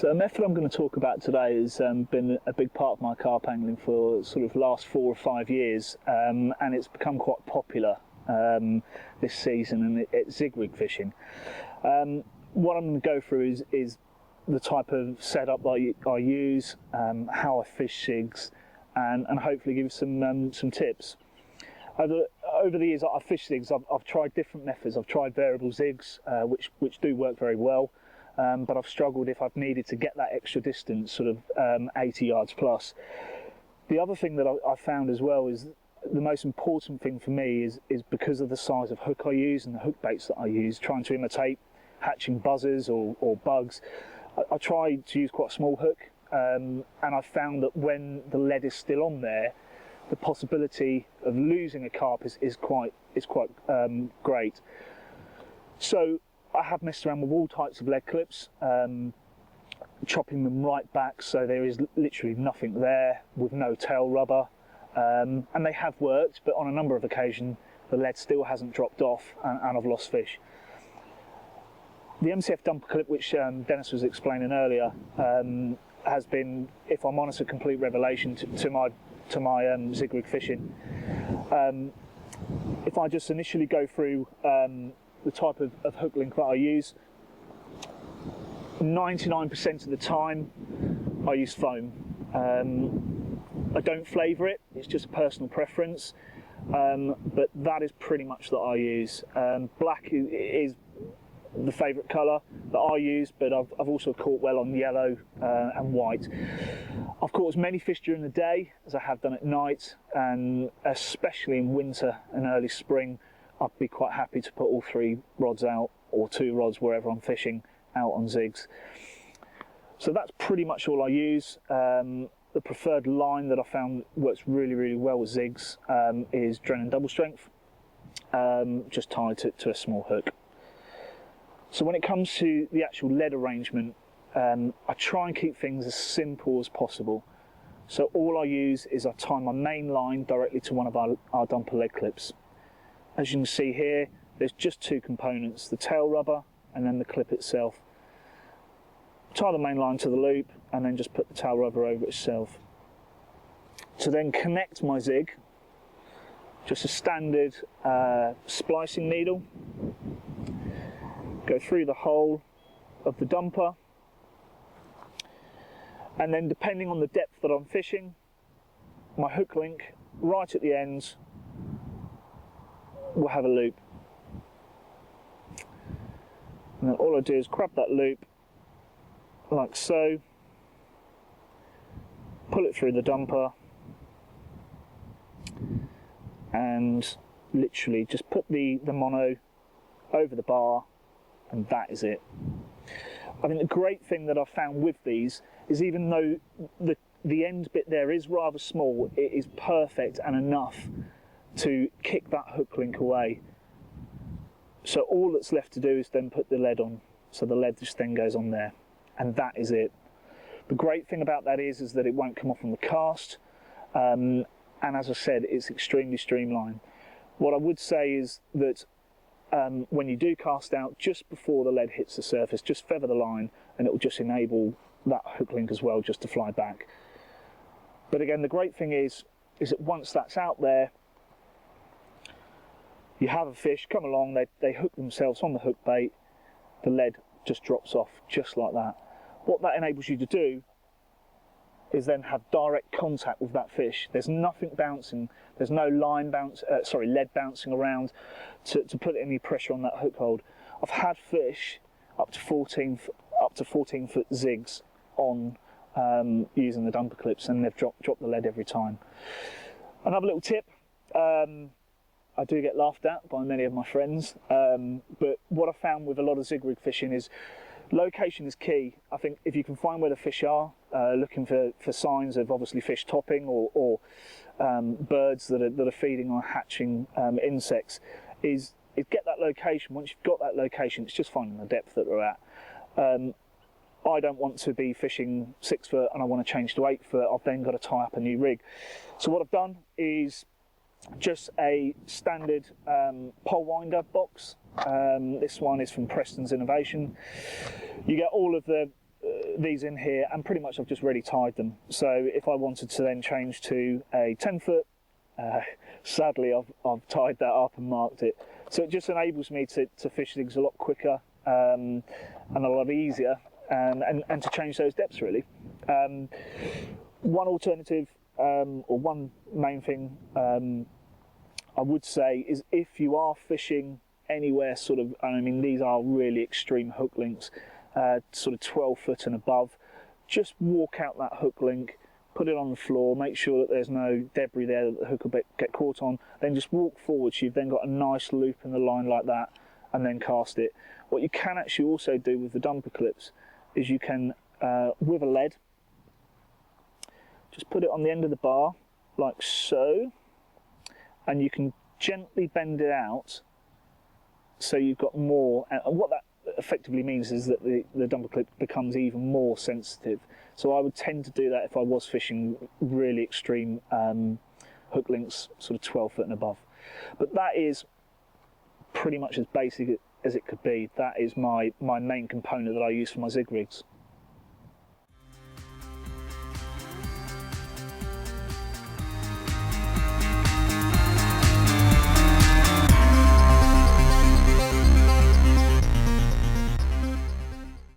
So a method I'm going to talk about today has been a big part of my carp angling for sort of last 4 or 5 years, and it's become quite popular this season, and it's zig rig fishing. What I'm going to go through is the type of setup that I use, how I fish zigs, and hopefully give some tips. Over the years I've fished zigs, I've tried different methods. I've tried variable zigs, which do work very well. But I've struggled if I've needed to get that extra distance, sort of 80 yards plus. The other thing that I found as well is the most important thing for me is because of the size of hook I use and the hook baits that I use, trying to imitate hatching buzzers or bugs. I try to use quite a small hook, and I found that when the lead is still on there, the possibility of losing a carp is quite great. So I have messed around with all types of lead clips, chopping them right back so there is literally nothing there, with no tail rubber, and they have worked, but on a number of occasions the lead still hasn't dropped off and I've lost fish. The MCF dumper clip, which Dennis was explaining earlier, has been, if I'm honest, a complete revelation to my zig rig fishing. If I just initially go through the type of hook link that I use, 99% of the time I use foam. I don't flavour it, it's just a personal preference, but that is pretty much that I use. Black is the favourite colour that I use, but I've also caught well on yellow and white. I've caught as many fish during the day as I have done at night, and especially in winter and early spring I'd be quite happy to put all 3 rods out, or 2 rods wherever I'm fishing, out on zigs. So that's pretty much all I use. The preferred line that I found works really well with zigs is Drennan double strength, just tied to a small hook. So when it comes to the actual lead arrangement, I try and keep things as simple as possible. So all I use is I tie my main line directly to one of our dumper lead clips. As you can see here, there's just 2 components, the tail rubber and then the clip itself. Tie the main line to the loop and then just put the tail rubber over itself. To then connect my zig, just a standard splicing needle, go through the hole of the dumper, and then depending on the depth that I'm fishing, my hook link right at the end will have a loop. And then all I do is grab that loop like so, pull it through the dumper, and literally just put the mono over the bar, and that is it. I think the great thing that I've found with these is, even though the end bit there is rather small, it is perfect and enough to kick that hook link away. So all that's left to do is then put the lead on. So the lead just then goes on there, and that is it. The great thing about that is that it won't come off on the cast, and as I said, it's extremely streamlined. What I would say is that when you do cast out, just before the lead hits the surface, just feather the line, and it will just enable that hook link as well just to fly back. But again, the great thing is that once that's out there, you have a fish come along, they hook themselves on the hook bait, the lead just drops off just like that. What that enables you to do is then have direct contact with that fish. There's nothing bouncing, there's no lead bouncing around to put any pressure on that hook hold. I've had fish up to 14 foot zigs on using the dumper clips, and they've dropped the lead every time. Another little tip, I do get laughed at by many of my friends, but what I found with a lot of zig rig fishing is location is key. I think if you can find where the fish are, looking for signs of obviously fish topping or birds that are feeding or hatching insects, is get that location. Once you've got that location, it's just finding the depth that they're at. I don't want to be fishing 6 foot and I want to change to 8 foot. I've then got to tie up a new rig. So what I've done is just a standard pole winder box. This one is from Preston's Innovation. You get all of the these in here, and pretty much I've just ready tied them. So if I wanted to then change to a 10-foot, sadly I've tied that up and marked it. So it just enables me to fish things a lot quicker and a lot easier, and to change those depths really. One alternative, or one main thing I would say is, if you are fishing anywhere sort of, I mean these are really extreme hook lengths, sort of 12 foot and above, just walk out that hook link, put it on the floor, make sure that there's no debris there that the hook will get caught on, then just walk forward. So you've then got a nice loop in the line like that, and then cast it. What you can actually also do with the dumper clips is you can, with a lead, just put it on the end of the bar like so, and you can gently bend it out so you've got more, and what that effectively means is that the dumper clip becomes even more sensitive. So I would tend to do that if I was fishing really extreme hook lengths, sort of 12 foot and above. But that is pretty much as basic as it could be. That is my main component that I use for my zig rigs.